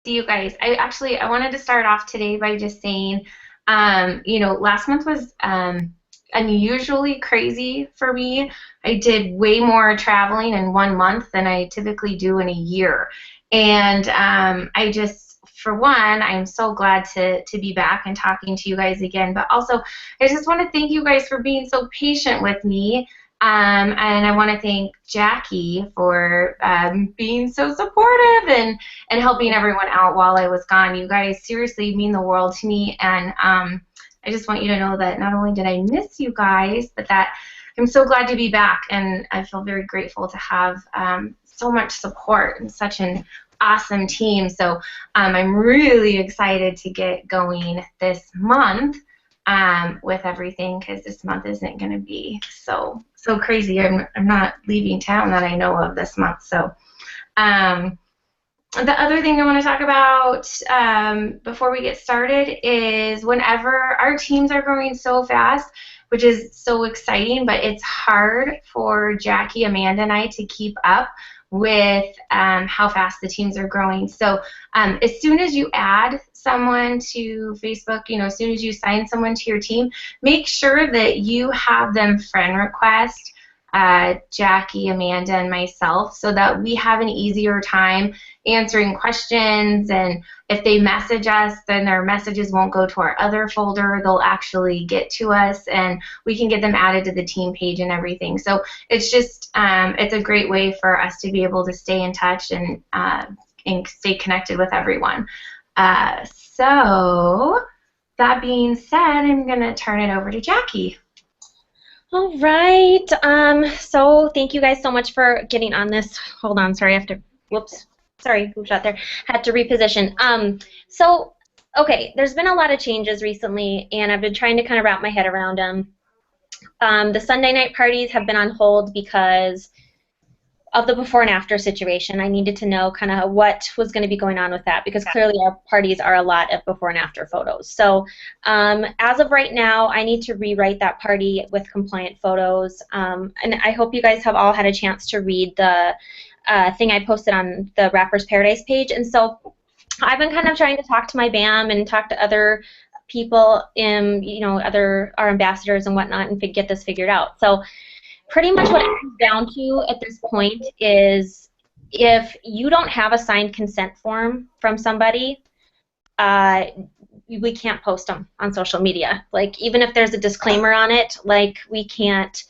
See you guys. I wanted to start off today by just saying, last month was unusually crazy for me. I did way more traveling in 1 month than I typically do in a year, and I just, for one, I'm so glad to be back and talking to you guys again. But also, I just want to thank you guys for being so patient with me. And I want to thank Jackie for being so supportive and helping everyone out while I was gone. You guys seriously mean the world to me, and I just want you to know that not only did I miss you guys, but that I'm so glad to be back, and I feel very grateful to have so much support and such an awesome team. So I'm really excited to get going this month with everything, because this month isn't going to be so crazy. I'm not leaving town that I know of this month. So the other thing I want to talk about before we get started is whenever our teams are growing so fast, which is so exciting, but it's hard for Jackie, Amanda, and I to keep up with how fast the teams are growing. So as soon as you add someone to Facebook, as soon as you sign someone to your team, make sure that you have them friend request Jackie, Amanda, and myself, so that we have an easier time answering questions. And if they message us, then their messages won't go to our other folder. They'll actually get to us, and we can get them added to the team page and everything. So it's just it's a great way for us to be able to stay in touch and stay connected with everyone. So that being said, I'm going to turn it over to Jackie. All right. So thank you guys so much for getting on this. Hold on. Sorry, I have to. Whoops. Sorry, who shot there? Had to reposition. Okay, there's been a lot of changes recently, and I've been trying to kind of wrap my head around them. The Sunday night parties have been on hold because of the before and after situation. I needed to know kind of what was going to be going on with that, because clearly our parties are a lot of before and after photos. So as of right now, I need to rewrite that party with compliant photos. And I hope you guys have all had a chance to read the thing I posted on the Rappers Paradise page. And so I've been kind of trying to talk to my BAM and talk to other people, our ambassadors and whatnot, and get this figured out. So pretty much what it comes down to at this point is, if you don't have a signed consent form from somebody, we can't post them on social media. Like, even if there's a disclaimer on it, like, we can't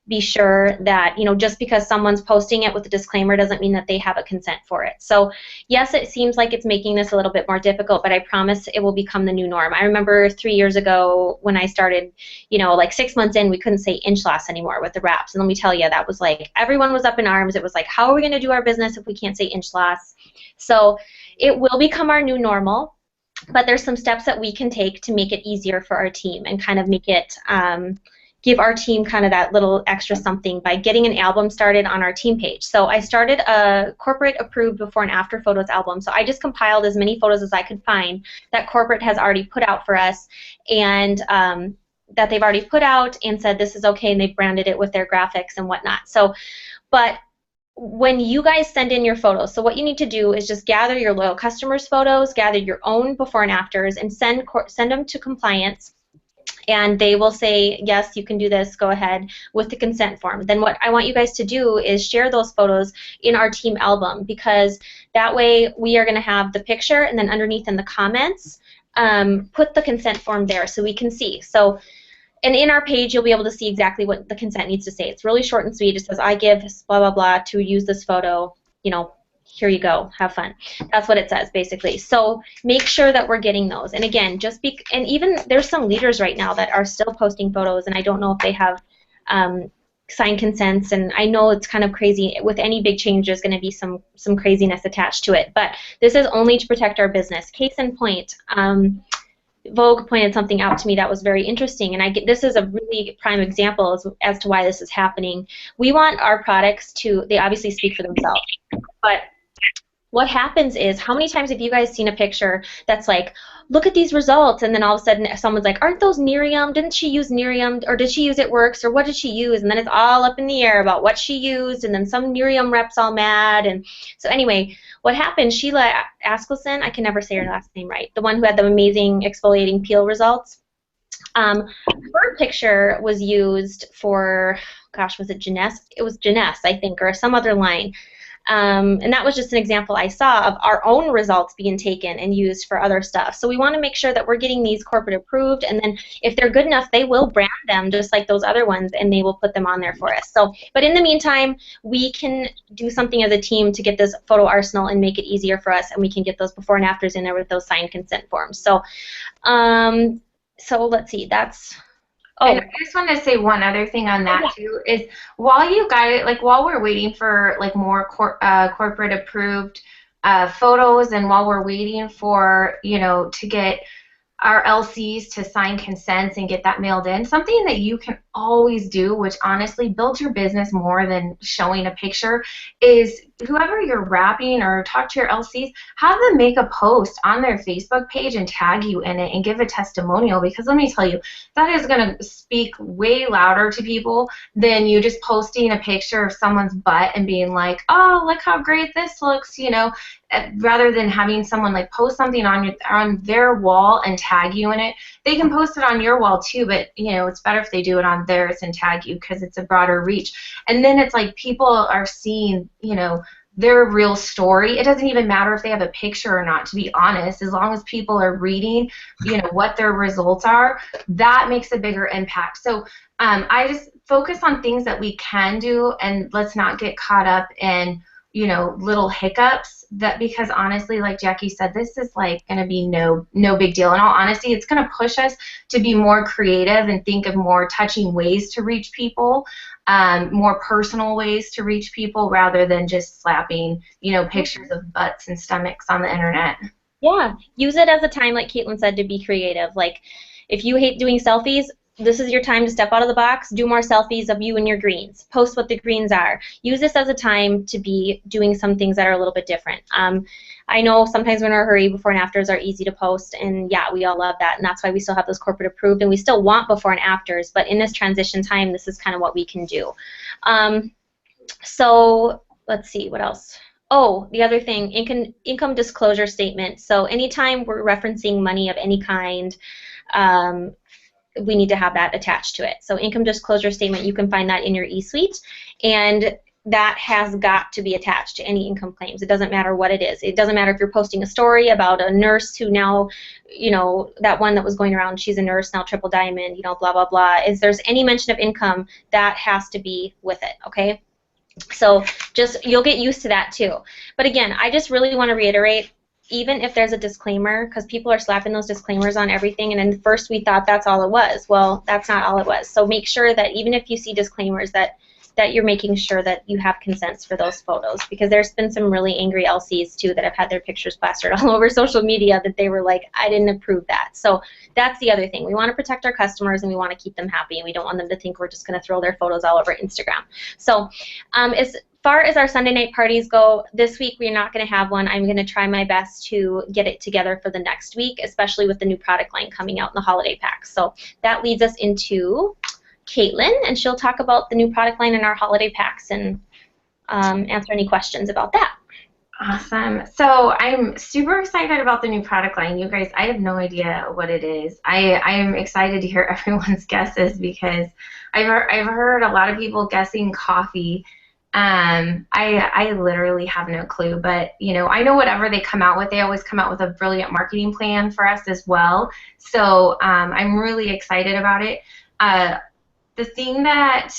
be sure that, just because someone's posting it with a disclaimer doesn't mean that they have a consent for it. So yes, it seems like it's making this a little bit more difficult, but I promise it will become the new norm. I remember 3 years ago when I started, like 6 months in, we couldn't say inch loss anymore with the wraps. And let me tell you, that was like, everyone was up in arms. It was like, how are we going to do our business if we can't say inch loss? So it will become our new normal, but there's some steps that we can take to make it easier for our team and kind of make it give our team kind of that little extra something by getting an album started on our team page. So I started a corporate approved before and after photos album. So I just compiled as many photos as I could find that corporate has already put out for us, and that they've already put out and said this is okay, and they've branded it with their graphics and whatnot. So, but when you guys send in your photos, so what you need to do is just gather your loyal customers' photos, gather your own before and afters, and send them to compliance. And they will say, yes, you can do this, go ahead, with the consent form. Then what I want you guys to do is share those photos in our team album, because that way we are going to have the picture, and then underneath in the comments, put the consent form there so we can see. So, and in our page, you'll be able to see exactly what the consent needs to say. It's really short and sweet. It says, I give blah, blah, blah to use this photo, here you go, have fun. That's what it says, basically. So make sure that we're getting those. And again, and even there's some leaders right now that are still posting photos, and I don't know if they have signed consents, and I know it's kind of crazy. With any big change, there's going to be some craziness attached to it. But this is only to protect our business. Case in point, Vogue pointed something out to me that was very interesting, and this is a really prime example as to why this is happening. We want our products they obviously speak for themselves, but what happens is, how many times have you guys seen a picture that's like, look at these results, and then all of a sudden someone's like, aren't those Nerium? Didn't she use Nerium? Or did she use It Works? Or what did she use? And then it's all up in the air about what she used, and then some Nerium rep's all mad. And so anyway, what happened, Sheila Askelson, I can never say her last name right, the one who had the amazing exfoliating peel results, her picture was used for, gosh, was it Jeunesse? It was Jeunesse, I think, or some other line. And that was just an example I saw of our own results being taken and used for other stuff. So we want to make sure that we're getting these corporate approved, and then if they're good enough, they will brand them just like those other ones, and they will put them on there for us. So, but in the meantime, we can do something as a team to get this photo arsenal and make it easier for us, and we can get those before and afters in there with those signed consent forms. So, so let's see, that's... Oh. And I just wanted to say one other thing on that too, is while you guys, like while we're waiting for like more corporate approved photos, and while we're waiting for, you know, to get our LCs to sign consents and get that mailed in, something that you can always do, which honestly builds your business more than showing a picture, is whoever you're wrapping or talk to your LCs, have them make a post on their Facebook page and tag you in it and give a testimonial, because let me tell you, that is going to speak way louder to people than you just posting a picture of someone's butt and being like, oh, look how great this looks, you know, rather than having someone like post something on their wall and tag you in it. They can post it on your wall too, but you know, it's better if they do it on theirs and tag you, because it's a broader reach. And then it's like people are seeing, you know, their real story. It doesn't even matter if they have a picture or not, to be honest. As long as people are reading, you know, what their results are, that makes a bigger impact. So I just focus on things that we can do, and let's not get caught up in, you know, little hiccups, that, because honestly, like Jackie said, this is like going to be no big deal. In all honesty, it's going to push us to be more creative and think of more touching ways to reach people, more personal ways to reach people, rather than just slapping, you know, pictures of butts and stomachs on the internet. Yeah, use it as a time, like Caitlin said, to be creative. Like, if you hate doing selfies, this is your time to step out of the box, do more selfies of you and your greens. Post what the greens are. Use this as a time to be doing some things that are a little bit different. I know sometimes when we're in a hurry, before and afters are easy to post, and yeah, we all love that, and that's why we still have those corporate approved, and we still want before and afters, but in this transition time, this is kind of what we can do. So let's see, what else? Oh, the other thing, income disclosure statement. So anytime we're referencing money of any kind, we need to have that attached to it. So income disclosure statement, you can find that in your eSuite, and that has got to be attached to any income claims. It doesn't matter what it is. It doesn't matter if you're posting a story about a nurse who now, you know, that one that was going around, she's a nurse now, triple diamond, you know, blah, blah, blah. If there's any mention of income, that has to be with it, okay? So just, you'll get used to that too. But again, I just really want to reiterate, even if there's a disclaimer, because people are slapping those disclaimers on everything, and then first we thought that's all it was. Well, that's not all it was. So make sure that even if you see disclaimers, that you're making sure that you have consents for those photos, because there's been some really angry LCs too that have had their pictures plastered all over social media that they were like, I didn't approve that. So that's the other thing. We want to protect our customers, and we want to keep them happy, and we don't want them to think we're just going to throw their photos all over Instagram. So as far as our Sunday night parties go, this week we're not going to have one. I'm going to try my best to get it together for the next week, especially with the new product line coming out in the holiday packs. So that leads us into Caitlin, and she'll talk about the new product line in our holiday packs and answer any questions about that. Awesome. So I'm super excited about the new product line. You guys, I have no idea what it is. I am excited to hear everyone's guesses, because I've heard a lot of people guessing coffee. I literally have no clue, but you know, I know whatever they come out with, they always come out with a brilliant marketing plan for us as well. So I'm really excited about it. The thing that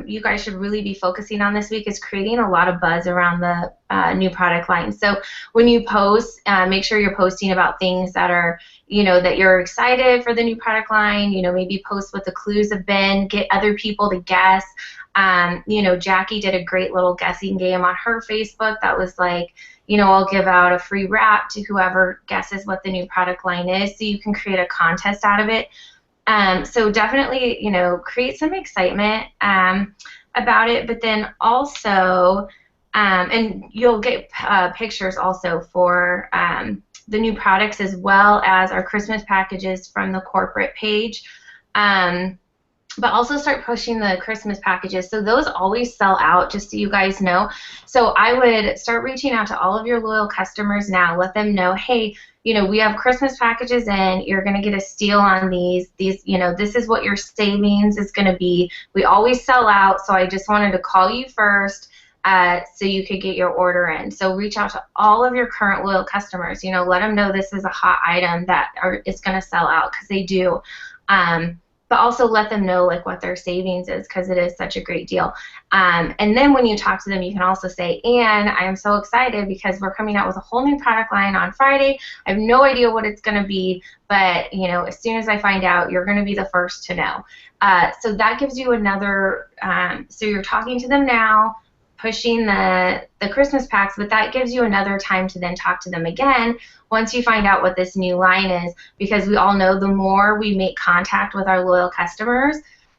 you guys should really be focusing on this week is creating a lot of buzz around the new product line. So when you post, make sure you're posting about things that are, you know, that you're excited for the new product line. You know, maybe post what the clues have been, get other people to guess. You know, Jackie did a great little guessing game on her Facebook that was like, you know, I'll give out a free wrap to whoever guesses what the new product line is, so you can create a contest out of it. So definitely, you know, create some excitement about it, but then also And you'll get pictures also for the new products as well as our Christmas packages from the corporate page. But also start pushing the Christmas packages. So those always sell out, just so you guys know. So I would start reaching out to all of your loyal customers now. Let them know, hey, we have Christmas packages in. You're going to get a steal on these. This is what your savings is going to be. We always sell out, so I just wanted to call you first so you could get your order in. So reach out to all of your current loyal customers. Let them know this is a hot item that is going to sell out, because they do. But also let them know what their savings is, because it is such a great deal. And then when you talk to them, you can also say, and I am so excited because we're coming out with a whole new product line on Friday. I have no idea what it's going to be, but as soon as I find out, you're going to be the first to know. So that gives you another, so you're talking to them now, pushing the Christmas packs, but that gives you another time to then talk to them again once you find out what this new line is, because we all know the more we make contact with our loyal customers,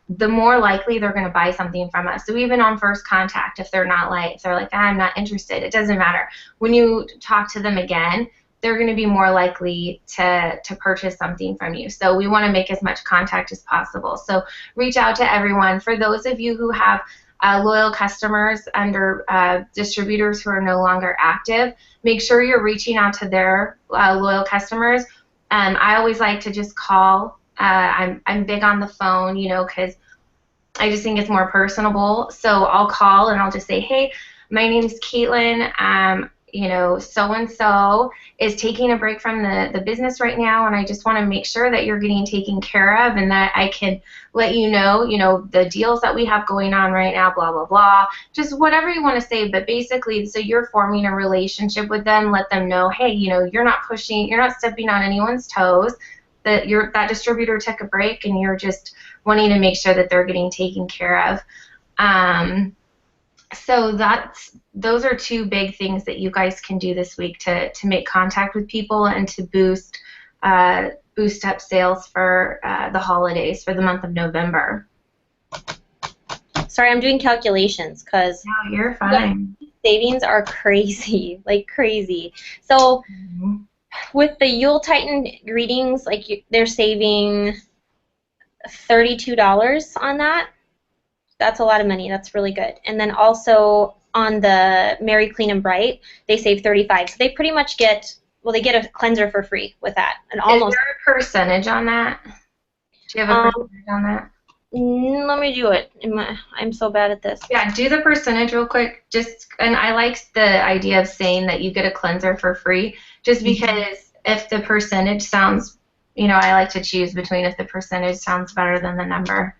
the more likely they're going to buy something from us. So even on first contact, if they're like, I'm not interested, it doesn't matter. When you talk to them again, they're going to be more likely to purchase something from you. So we want to make as much contact as possible. So reach out to everyone. For those of you who have loyal customers under distributors who are no longer active, make sure you're reaching out to their loyal customers. I always like to just call. I'm big on the phone, because I just think it's more personable. So I'll call and I'll just say, hey, my name is Caitlin. So-and-so is taking a break from the business right now, and I just want to make sure that you're getting taken care of and that I can let you know, the deals that we have going on right now, blah, blah, blah. Just whatever you want to say, but basically, so you're forming a relationship with them, let them know, hey, you're not stepping on anyone's toes, that that distributor took a break and you're just wanting to make sure that they're getting taken care of. So those are two big things that you guys can do this week to make contact with people and to boost up sales for the holidays for the month of November. Sorry, I'm doing calculations because no, you're fine. Savings are crazy, like crazy. So with the Yuletide greetings, they're saving $32 on that. That's a lot of money. That's really good. And then also on the Merry Clean and Bright, they save $35. So they pretty much get a cleanser for free with that. And almost. Is there a percentage on that? Do you have a percentage on that? Let me do it. I'm so bad at this. Yeah, do the percentage real quick. And I like the idea of saying that you get a cleanser for free, just because if the percentage sounds, I like to choose between if the percentage sounds better than the number.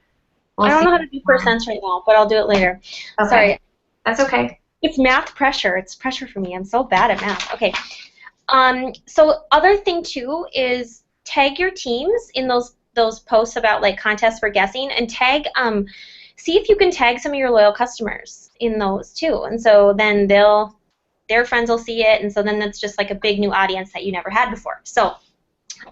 I don't know how to do percents right now, but I'll do it later. Okay. Sorry. That's okay. It's math pressure. It's pressure for me. I'm so bad at math. Okay. So other thing too is tag your teams in those posts about contests for guessing, and tag. See if you can tag some of your loyal customers in those too, and so then their friends will see it, and so then that's just a big new audience that you never had before. So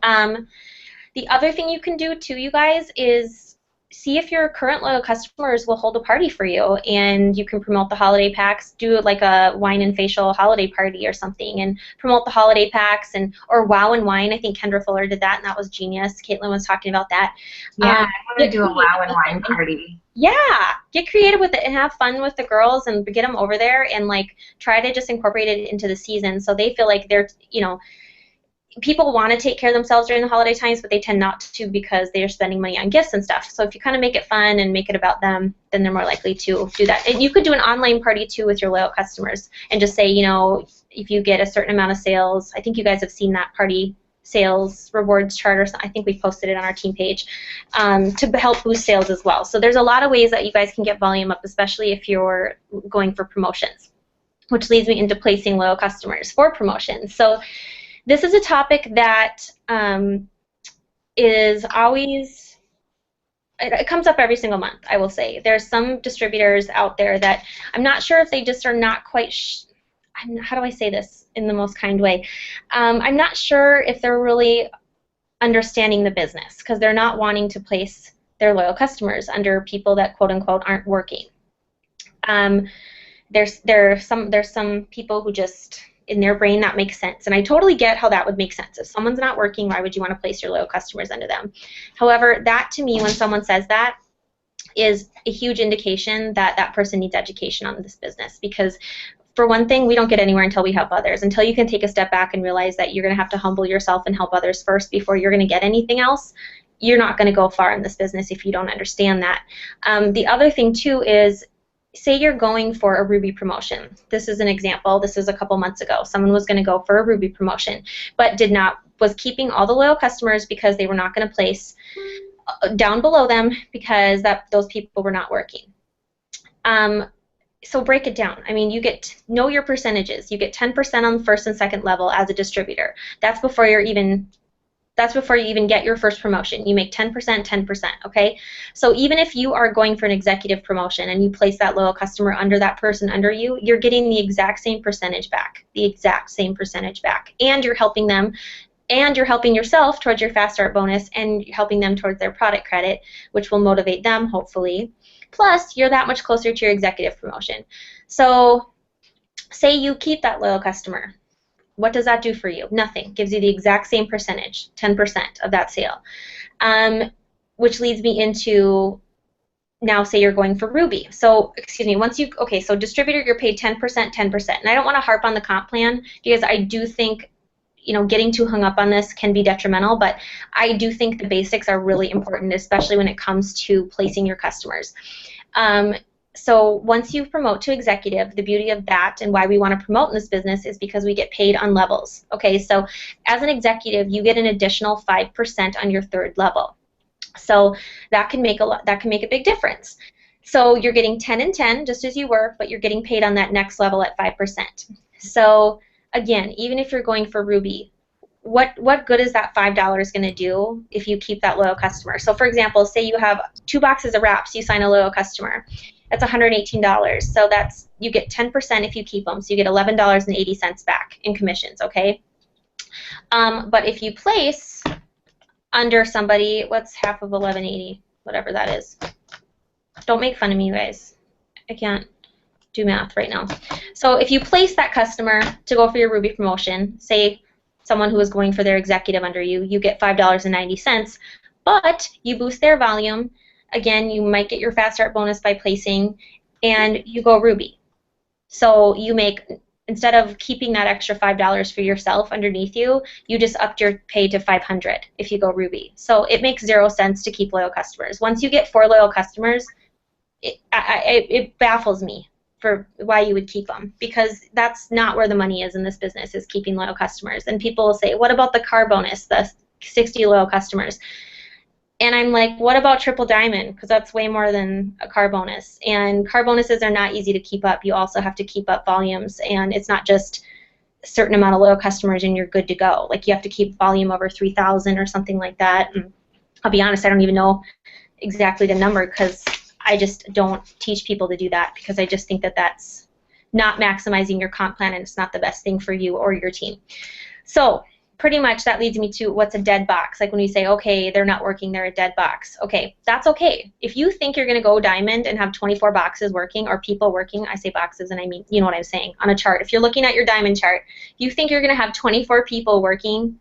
the other thing you can do too, you guys, is see if your current loyal customers will hold a party for you, and you can promote the holiday packs. Do a wine and facial holiday party or something, and promote the holiday packs, or Wow and Wine. I think Kendra Fuller did that, and that was genius. Caitlin was talking about that. Yeah, I want to do a Wow and Wine party. Yeah, get creative with it and have fun with the girls, and get them over there, and try to just incorporate it into the season so they feel like they're people want to take care of themselves during the holiday times, but they tend not to because they're spending money on gifts and stuff. So if you kind of make it fun and make it about them, then they're more likely to do that. And you could do an online party too with your loyal customers and just say, if you get a certain amount of sales, I think you guys have seen that party sales rewards chart, or something. I think we posted it on our team page to help boost sales as well. So there's a lot of ways that you guys can get volume up, especially if you're going for promotions, which leads me into placing loyal customers for promotions. So this is a topic that is always, it comes up every single month, I will say. There's some distributors out there that I'm not sure if they just are not quite, how do I say this in the most kind way? I'm not sure if they're really understanding the business because they're not wanting to place their loyal customers under people that quote unquote aren't working. there's some people who just in their brain that makes sense, and I totally get how that would make sense. If someone's not working, why would you want to place your loyal customers under them? However, that to me, when someone says that, is a huge indication that that person needs education on this business, because for one thing, we don't get anywhere until we help others. Until you can take a step back and realize that you're going to have to humble yourself and help others first before you're going to get anything else, you're not going to go far in this business if you don't understand that. The other thing too is, say you're going for a Ruby promotion. This is an example. This is a couple months ago. Someone was going to go for a Ruby promotion, but was keeping all the loyal customers because they were not going to place down below them because those people were not working. So break it down. I mean, know your percentages. You get 10% on the first and second level as a distributor. That's before you even get your first promotion. You make 10%, 10%, okay? So even if you are going for an executive promotion and you place that loyal customer under that person under you, you're getting the exact same percentage back, and you're helping them, and you're helping yourself towards your Fast Start bonus, and helping them towards their product credit, which will motivate them, hopefully. Plus, you're that much closer to your executive promotion. So say you keep that loyal customer. What does that do for you? Nothing. Gives you the exact same percentage, 10% of that sale. Which leads me into, now say you're going for Ruby. So, so distributor, you're paid 10%, 10%. And I don't want to harp on the comp plan because I do think, getting too hung up on this can be detrimental, but I do think the basics are really important, especially when it comes to placing your customers. So once you promote to executive, the beauty of that and why we want to promote in this business is because we get paid on levels. Okay, so as an executive, you get an additional 5% on your third level. So that can make a big difference. So you're getting 10 and 10 just as you were, but you're getting paid on that next level at 5%. So again, even if you're going for Ruby, what good is that $5 going to do if you keep that loyal customer? So for example, say you have 2 boxes of wraps, you sign a loyal customer. That's $118. So you get 10% if you keep them. So you get $11.80 back in commissions, okay? But if you place under somebody, what's half of 1180? Whatever that is. Don't make fun of me, you guys. I can't do math right now. So if you place that customer to go for your Ruby promotion, say someone who is going for their executive under you, you get $5.90, but you boost their volume. Again, you might get your Fast Start bonus by placing, and you go Ruby. So you make, instead of keeping that extra $5 for yourself underneath you, you just upped your pay to $500 if you go Ruby. So it makes 0 sense to keep loyal customers. Once you get 4 loyal customers, it baffles me for why you would keep them, because that's not where the money is in this business, is keeping loyal customers. And people will say, what about the car bonus, the 60 loyal customers? And I'm like, what about Triple Diamond? Because that's way more than a car bonus. And car bonuses are not easy to keep up. You also have to keep up volumes. And it's not just a certain amount of loyal customers and you're good to go. Like, you have to keep volume over 3,000 or something like that. And I'll be honest, I don't even know exactly the number, because I just don't teach people to do that, because I just think that that's not maximizing your comp plan, and it's not the best thing for you or your team. So pretty much that leads me to what's a dead box. Like when we say, okay, they're not working, they're a dead box. Okay, that's okay. If you think you're going to go diamond and have 24 boxes working, or people working, I say boxes and I mean, you know what I'm saying, on a chart. If you're looking at your diamond chart, you think you're going to have 24 people working,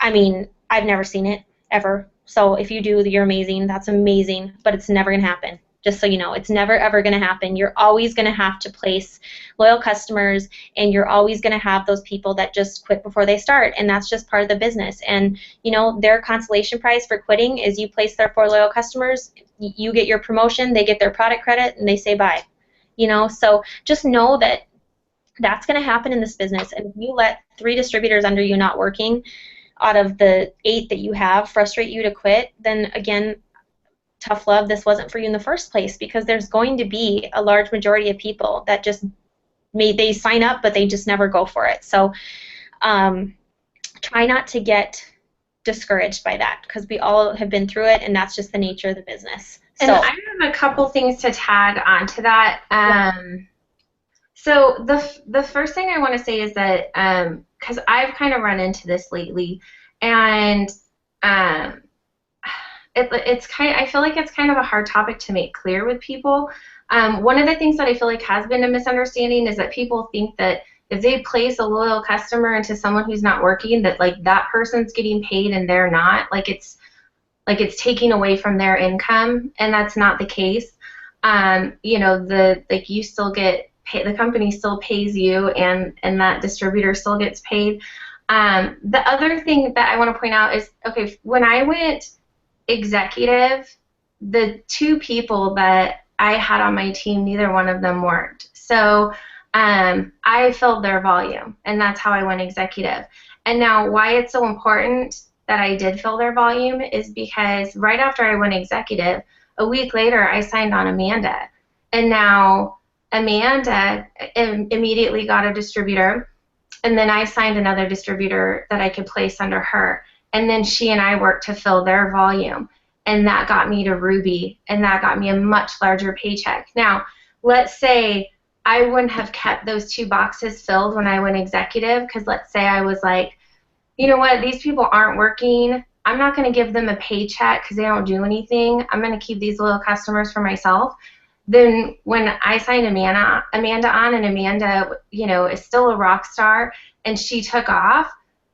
I mean, I've never seen it, ever. So if you do, you're amazing. That's amazing, but it's never going to happen. Just so you know, it's never, ever going to happen. You're always going to have to place loyal customers, and you're always going to have those people that just quit before they start, and that's just part of the business. And, you know, their consolation prize for quitting is you place their 4 loyal customers, you get your promotion, they get their product credit, and they say bye. You know, so just know that that's going to happen in this business. And if you let 3 distributors under you not working out of the 8 that you have frustrate you to quit, then again, tough love, this wasn't for you in the first place, because there's going to be a large majority of people that just they sign up, but they just never go for it. So try not to get discouraged by that, because we all have been through it, and that's just the nature of the business. And I have a couple things to tag onto that. So the first thing I want to say is that, because I've kind of run into this lately, and it's kind. I feel like it's kind of a hard topic to make clear with people. One of the things that I feel like has been a misunderstanding is that people think that if they place a loyal customer into someone who's not working, that like that person's getting paid and they're not. Like it's taking away from their income, and that's not the case. You know, you still get paid, the company still pays you, and that distributor still gets paid. The other thing that I want to point out is, okay, when I went executive, the two people that I had on my team, neither one of them worked. So I filled their volume, and that's how I went executive. And now why it's so important that I did fill their volume is because right after I went executive, a week later I signed on Amanda. And now Amanda immediately got a distributor, and then I signed another distributor that I could place under her. And then she and I worked to fill their volume, and that got me to Ruby, and that got me a much larger paycheck. Now, let's say I wouldn't have kept those 2 boxes filled when I went executive, because let's say I was like, you know what, these people aren't working. I'm not going to give them a paycheck because they don't do anything. I'm going to keep these loyal customers for myself. Then when I signed Amanda on, and Amanda, you know, is still a rock star, and she took off,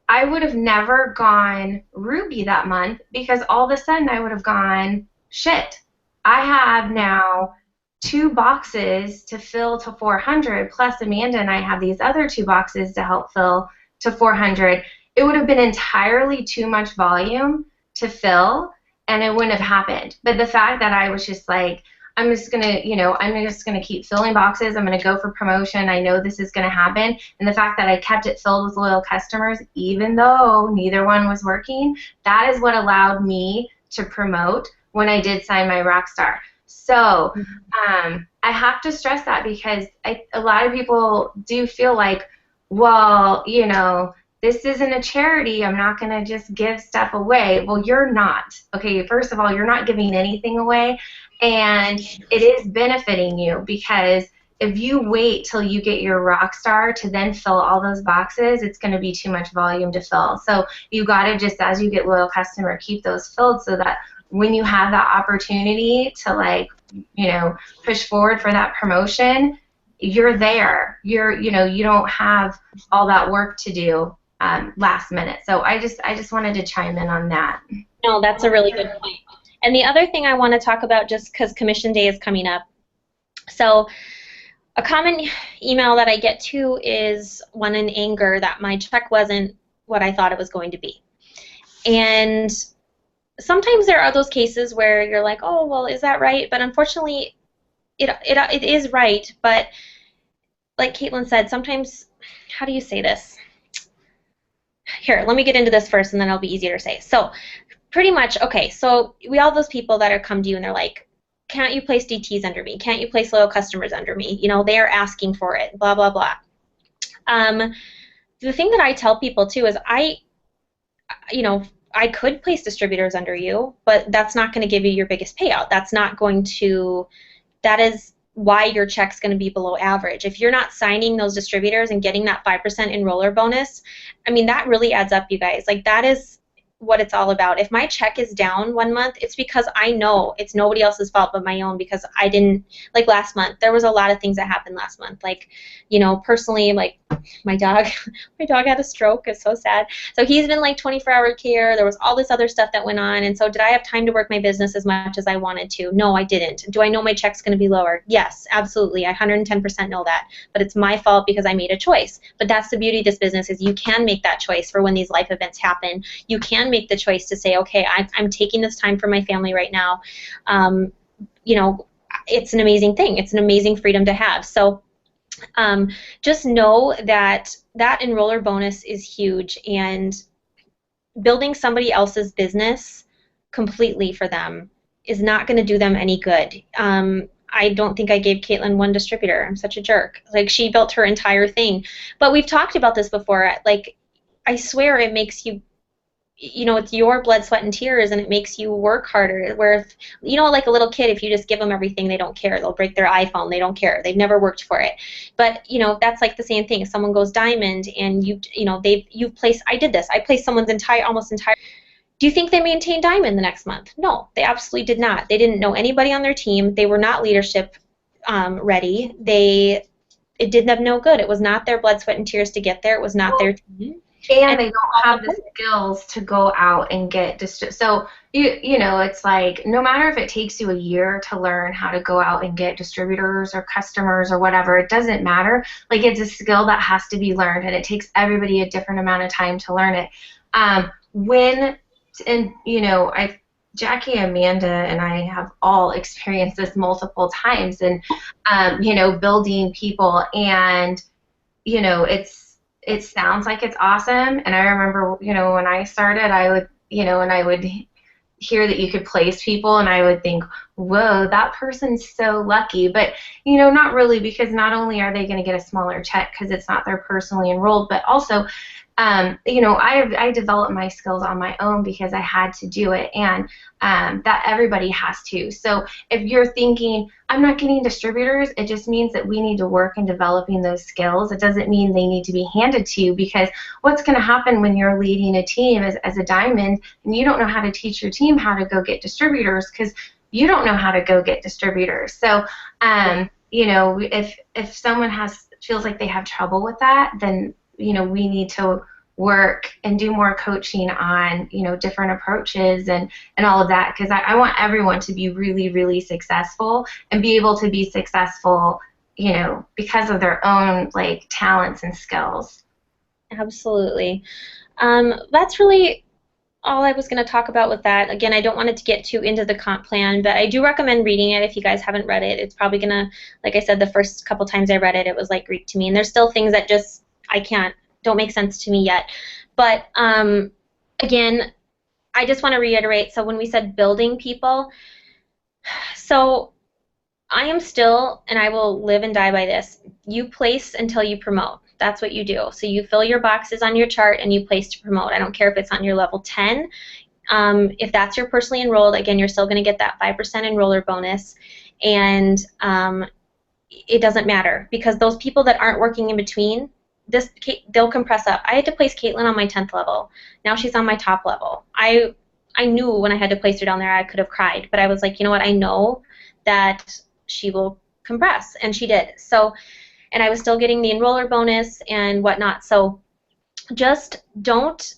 I would have never gone Ruby that month, because all of a sudden I would have gone, shit, I have now 2 boxes to fill to 400, plus Amanda and I have these other 2 boxes to help fill to 400. It would have been entirely too much volume to fill, and it wouldn't have happened. But the fact that I was just like, I'm just gonna keep filling boxes. I'm gonna go for promotion. I know this is gonna happen. And the fact that I kept it filled with loyal customers, even though neither one was working, that is what allowed me to promote when I did sign my Rockstar. So I have to stress that, because a lot of people do feel like, well, you know, this isn't a charity, I'm not going to just give stuff away. Well, you're not. Okay, first of all, you're not giving anything away, and it is benefiting you, because if you wait till you get your Rockstar to then fill all those boxes, it's going to be too much volume to fill. So you got to just, as you get loyal customer, keep those filled, so that when you have that opportunity to, like, you know, push forward for that promotion, you're there. You know, you don't have all that work to do last minute. So I just wanted to chime in on that. No, that's a really good point. And the other thing I want to talk about, just because Commission Day is coming up, so a common email that I get too is one in anger that my check wasn't what I thought it was going to be. And sometimes there are those cases where you're like, oh, well, is that right? But unfortunately, it is right. But like Caitlin said, sometimes, how do you say this? Here, let me get into this first, and then it'll be easier to say. So pretty much, okay, so we all those people that are come to you and they're like, can't you place DTs under me? Can't you place loyal customers under me? You know, they are asking for it, blah, blah, blah. The thing that I tell people too is I could place distributors under you, but that's not going to give you your biggest payout. That's not going to, that is why your check's going to be below average. If you're not signing those distributors and getting that 5% enroller bonus, I mean, that really adds up, you guys. Like, that is what it's all about. If my check is down one month, it's because I know it's nobody else's fault but my own, because I didn't, like last month, there was a lot of things that happened last month. Like, you know, personally, like my dog had a stroke. It's so sad. So he's been like 24-hour care. There was all this other stuff that went on. And so did I have time to work my business as much as I wanted to? No, I didn't. Do I know my check's going to be lower? Yes, absolutely. I 110% know that. But it's my fault because I made a choice. But that's the beauty of this business, is you can make that choice for when these life events happen. You can make the choice to say, okay, I'm taking this time for my family right now. You know, it's an amazing thing. It's an amazing freedom to have. So just know that that enroller bonus is huge, and building somebody else's business completely for them is not going to do them any good. I don't think I gave Caitlin one distributor. I'm such a jerk. Like, she built her entire thing. But we've talked about this before. Like, I swear it makes you, you know, it's your blood, sweat, and tears, and it makes you work harder. Where, if, you know, like a little kid, if you just give them everything, they don't care. They'll break their iPhone. They don't care. They've never worked for it. But, you know, that's like the same thing. If someone goes diamond and you've placed, I did this. I placed someone's almost entire. Do you think they maintained Diamond the next month? No, they absolutely did not. They didn't know anybody on their team. They were not leadership ready. It did them no good. It was not their blood, sweat, and tears to get there. It was not their team. And they don't have the skills to go out and get so you know, it's like no matter if it takes you a year to learn how to go out and get distributors or customers or whatever, it doesn't matter. Like, it's a skill that has to be learned, and it takes everybody a different amount of time to learn it. You know, Jackie, Amanda, and I have all experienced this multiple times, and you know, building people, and you know, it sounds like it's awesome. And I remember, you know, when I started, I would, you know, and I would hear that you could place people, and I would think, whoa, that person's so lucky. But, you know, not really, because not only are they going to get a smaller check because it's not they're personally enrolled, but also, you know, I developed my skills on my own because I had to do it, and that everybody has to. So if you're thinking, I'm not getting distributors, it just means that we need to work in developing those skills. It doesn't mean they need to be handed to you, because what's going to happen when you're leading a team as a diamond and you don't know how to teach your team how to go get distributors, because you don't know how to go get distributors. So, you know, if someone feels like they have trouble with that, then, you know, we need to work and do more coaching on, you know, different approaches and all of that, because I want everyone to be really, really successful and be able to be successful, you know, because of their own, like, talents and skills. Absolutely. That's really all I was going to talk about with that. Again, I don't want it to get too into the comp plan, but I do recommend reading it if you guys haven't read it. It's probably going to, like I said, the first couple times I read it, it was like Greek to me, and there's still things that just don't make sense to me yet. But again, I just want to reiterate, so when we said building people, so I am still, and I will live and die by this, you place until you promote. That's what you do. So you fill your boxes on your chart and you place to promote. I don't care if it's on your level 10. If that's your personally enrolled, again, you're still going to get that 5% enroller bonus. And it doesn't matter, because those people that aren't working in between, they'll compress up. I had to place Caitlin on my 10th level. Now she's on my top level. I knew when I had to place her down there I could have cried, but I was like, you know what, I know that she will compress, and she did. So, and I was still getting the enroller bonus and whatnot. So just don't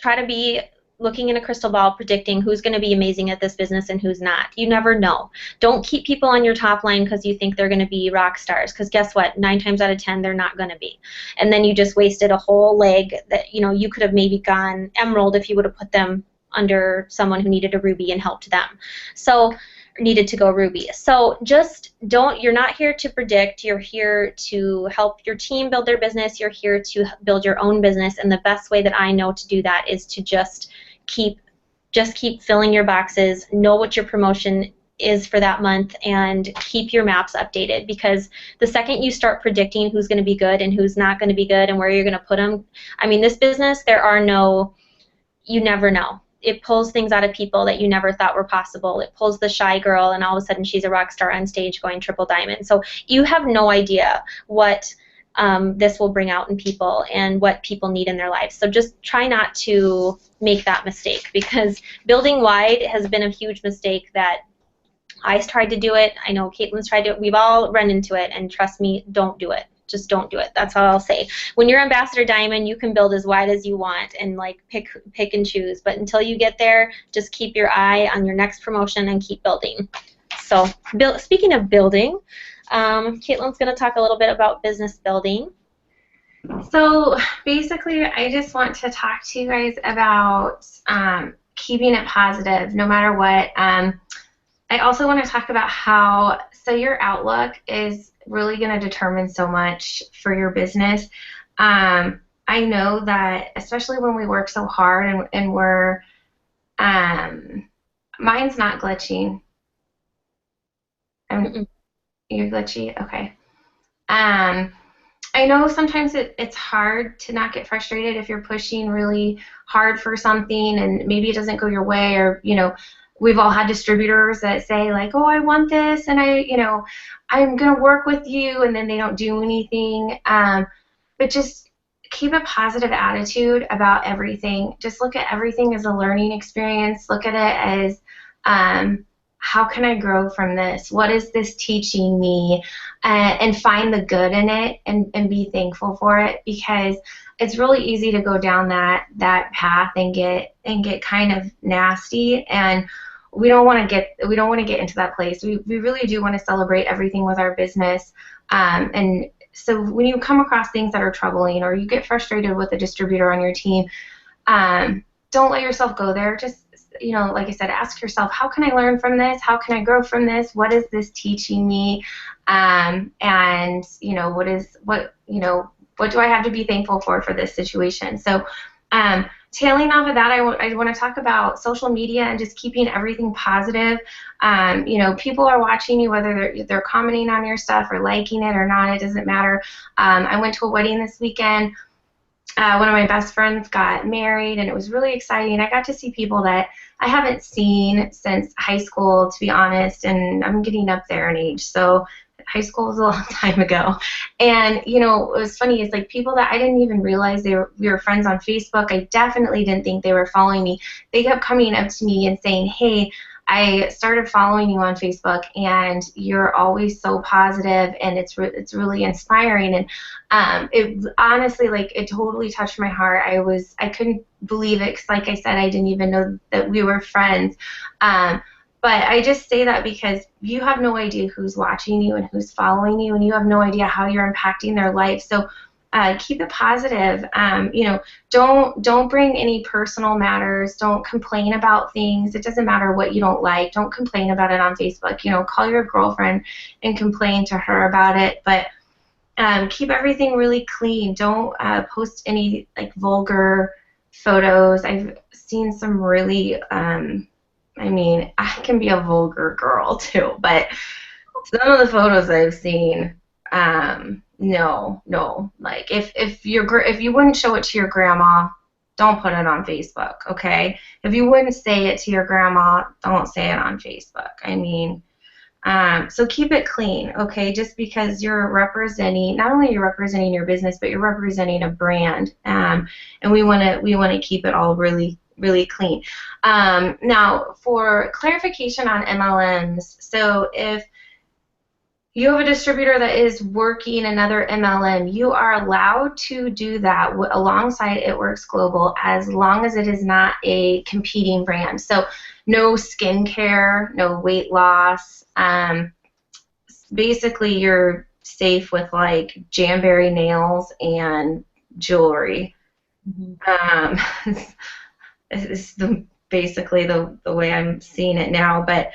try to be looking in a crystal ball predicting who's going to be amazing at this business and who's not. You never know. Don't keep people on your top line because you think they're going to be rock stars, because guess what? 9 times out of 10 they're not going to be. And then you just wasted a whole leg that, you know, you could have maybe gone emerald if you would have put them under someone who needed a ruby and helped them. So needed to go ruby. So just don't, you're not here to predict, you're here to help your team build their business, you're here to build your own business, and the best way that I know to do that is to just keep filling your boxes, know what your promotion is for that month, and keep your maps updated, because the second you start predicting who's going to be good and who's not going to be good and where you're going to put them, I mean, this business, you never know. It pulls things out of people that you never thought were possible. It pulls the shy girl, and all of a sudden she's a rock star on stage going triple diamond. So you have no idea what this will bring out in people and what people need in their lives. So just try not to make that mistake, because building wide has been a huge mistake that I tried to do it. I know Caitlin's tried to do it. We've all run into it, and trust me, don't do it. Just don't do it. That's all I'll say. When you're Ambassador Diamond, you can build as wide as you want and like pick and choose. But until you get there, just keep your eye on your next promotion and keep building. So speaking of building, Caitlin's going to talk a little bit about business building. So basically, I just want to talk to you guys about keeping it positive no matter what. I also want to talk about how, so your outlook is really going to determine so much for your business. I know that, especially when we work so hard and we're, mine's not glitching. You're glitchy? Okay. I know sometimes it's hard to not get frustrated if you're pushing really hard for something and maybe it doesn't go your way, or, you know, we've all had distributors that say like, oh, I want this, and I'm going to work with you, and then they don't do anything. But just keep a positive attitude about everything. Just look at everything as a learning experience. Look at it as how can I grow from this? What is this teaching me? And find the good in it and be thankful for it, because it's really easy to go down that path and get kind of nasty, and we don't want to get into that place. We really do want to celebrate everything with our business. And so when you come across things that are troubling, or you get frustrated with a distributor on your team, don't let yourself go there. Just, like I said, ask yourself, how can I learn from this? How can I grow from this? What is this teaching me? And what do I have to be thankful for this situation? So, tailing off of that, I want to talk about social media and just keeping everything positive. People are watching you, whether they're commenting on your stuff or liking it or not. It doesn't matter. I went to a wedding this weekend. One of my best friends got married, and it was really exciting. I got to see people that I haven't seen since high school, to be honest, and I'm getting up there in age, so high school was a long time ago. And, what was funny is, like, people that I didn't even realize we were friends on Facebook. I definitely didn't think they were following me. They kept coming up to me and saying, hey, I started following you on Facebook, and you're always so positive, and it's really inspiring. And it honestly, it totally touched my heart. I couldn't believe it, because, like I said, I didn't even know that we were friends. But I just say that because you have no idea who's watching you and who's following you, and you have no idea how you're impacting their life. So keep it positive. Don't bring any personal matters. Don't complain about things. It doesn't matter what you don't like. Don't complain about it on Facebook. Call your girlfriend and complain to her about it. But keep everything really clean. Don't post any vulgar photos. I've seen some really. I can be a vulgar girl too, but some of the photos I've seen. No. Like if you wouldn't show it to your grandma, don't put it on Facebook, okay? If you wouldn't say it to your grandma, don't say it on Facebook. So keep it clean, okay? Just because you're representing, not only you're representing your business, but you're representing a brand, and we want to keep it all really, really clean. Now, for clarification on MLMs, so if you have a distributor that is working another MLM, you are allowed to do that alongside It Works Global, as long as it is not a competing brand. So no skincare, no weight loss. Basically, you're safe with Jamberry nails and jewelry. Mm-hmm. It's basically the way I'm seeing it now, but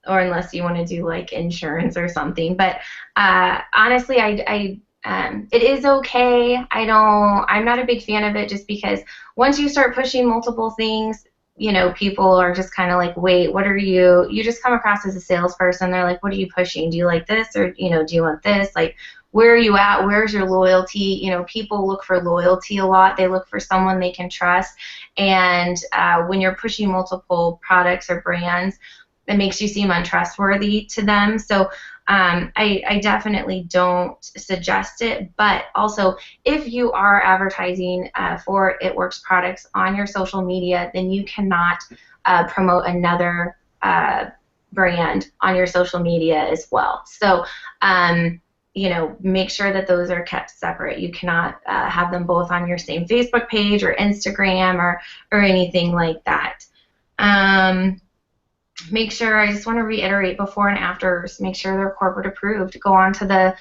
or unless you want to do insurance or something. But honestly, it is okay. I'm not a big fan of it, just because once you start pushing multiple things, people are just kind of wait, what are you? You just come across as a salesperson. They're like, what are you pushing? Do you like this, or do you want this? Where are you at? Where's your loyalty? People look for loyalty a lot. They look for someone they can trust. And when you're pushing multiple products or brands, it makes you seem untrustworthy to them. So I definitely don't suggest it. But also, if you are advertising for It Works products on your social media, then you cannot promote another brand on your social media as well. So make sure that those are kept separate. You cannot have them both on your same Facebook page or Instagram or anything like that. Make sure, I just want to reiterate, before and afters, make sure they're corporate approved. Go on to the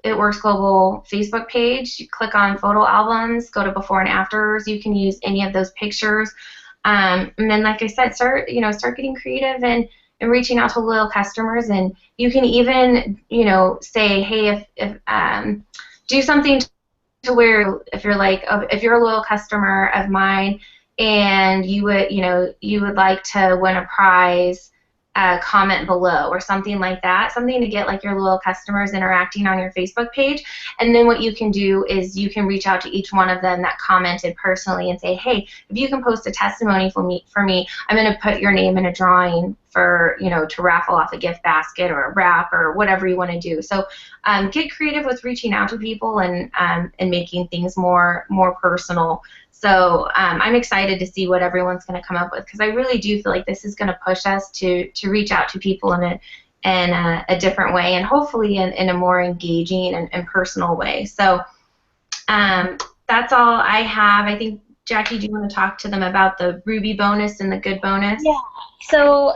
It Works Global Facebook page, you click on photo albums, go to before and afters. You can use any of those pictures. And then, like I said, start getting creative and reaching out to loyal customers. And you can even, say, hey, if do something to where if you're a loyal customer of mine, and you would like to win a prize, comment below or something like that, something to get your loyal customers interacting on your Facebook page. And then what you can do is you can reach out to each one of them that commented personally and say, hey, if you can post a testimony for me, I'm going to put your name in a drawing for, to raffle off a gift basket or a wrap or whatever you want to do. So get creative with reaching out to people and making things more personal. So I'm excited to see what everyone's going to come up with, because I really do feel like this is going to push us to reach out to people in a different way, and hopefully in a more engaging and personal way. So that's all I have. I think, Jackie, do you want to talk to them about the Ruby bonus and the Good bonus? Yeah. So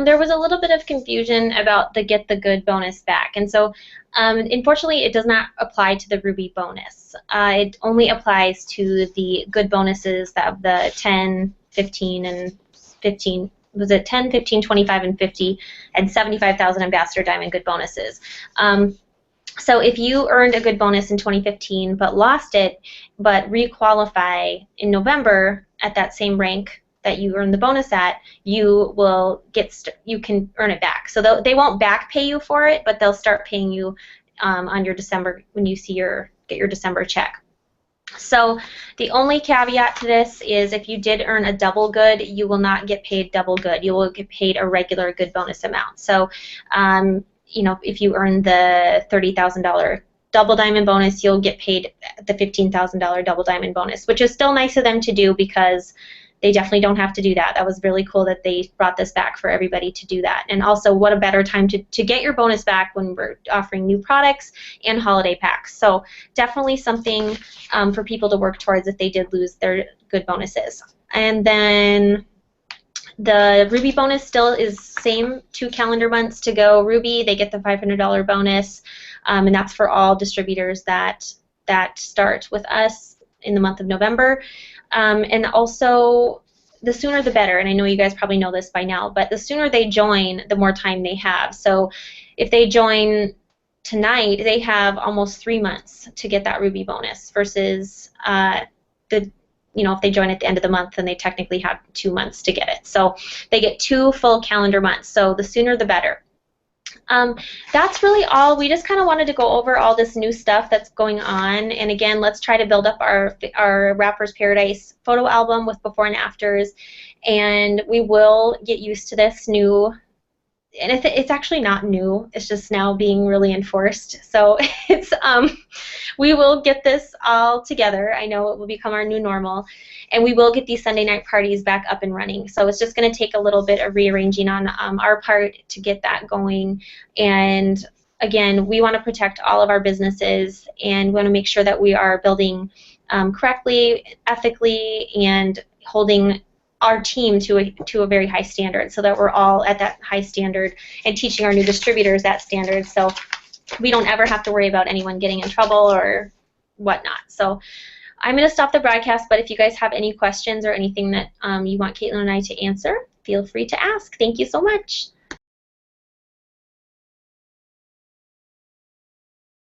there was a little bit of confusion about the Get the Good bonus back. And so unfortunately, it does not apply to the Ruby bonus. It only applies to the Good bonuses of the 10, 15, and 15. Was it 10, 15, 25, and 50, and 75,000 Ambassador Diamond Good bonuses. So if you earned a Good bonus in 2015 but lost it, but requalify in November at that same rank that you earned the bonus at, you can earn it back. So they won't back pay you for it, but they'll start paying you on your December, when you get your December check. So the only caveat to this is if you did earn a double good, you will not get paid double good. You will get paid a regular Good bonus amount. So if you earn the $30,000 double diamond bonus, you'll get paid the $15,000 double diamond bonus, which is still nice of them to do, because they definitely don't have to do that. That was really cool that they brought this back for everybody to do that. And also, what a better time to get your bonus back when we're offering new products and holiday packs. So definitely something for people to work towards if they did lose their Good bonuses. And then the Ruby bonus still is same, 2 calendar months to go. Ruby, they get the $500 bonus, and that's for all distributors that start with us in the month of November. And also, the sooner the better, and I know you guys probably know this by now, but the sooner they join, the more time they have. So if they join tonight, they have almost 3 months to get that Ruby bonus, versus if they join at the end of the month, then they technically have 2 months to get it. So they get 2 full calendar months, so the sooner the better. That's really all. We just kind of wanted to go over all this new stuff that's going on. And again, let's try to build up our Wrappers Paradise photo album with before and afters. And we will get used to this new, and it's actually not new. It's just now being really enforced. So we will get this all together. I know it will become our new normal. And we will get these Sunday night parties back up and running. So it's just going to take a little bit of rearranging on our part to get that going. And again, we want to protect all of our businesses, and we want to make sure that we are building correctly, ethically, and holding our team to a very high standard, so that we're all at that high standard and teaching our new distributors that standard, so we don't ever have to worry about anyone getting in trouble or whatnot. So I'm going to stop the broadcast, but if you guys have any questions or anything that you want Caitlin and I to answer, feel free to ask. Thank you so much.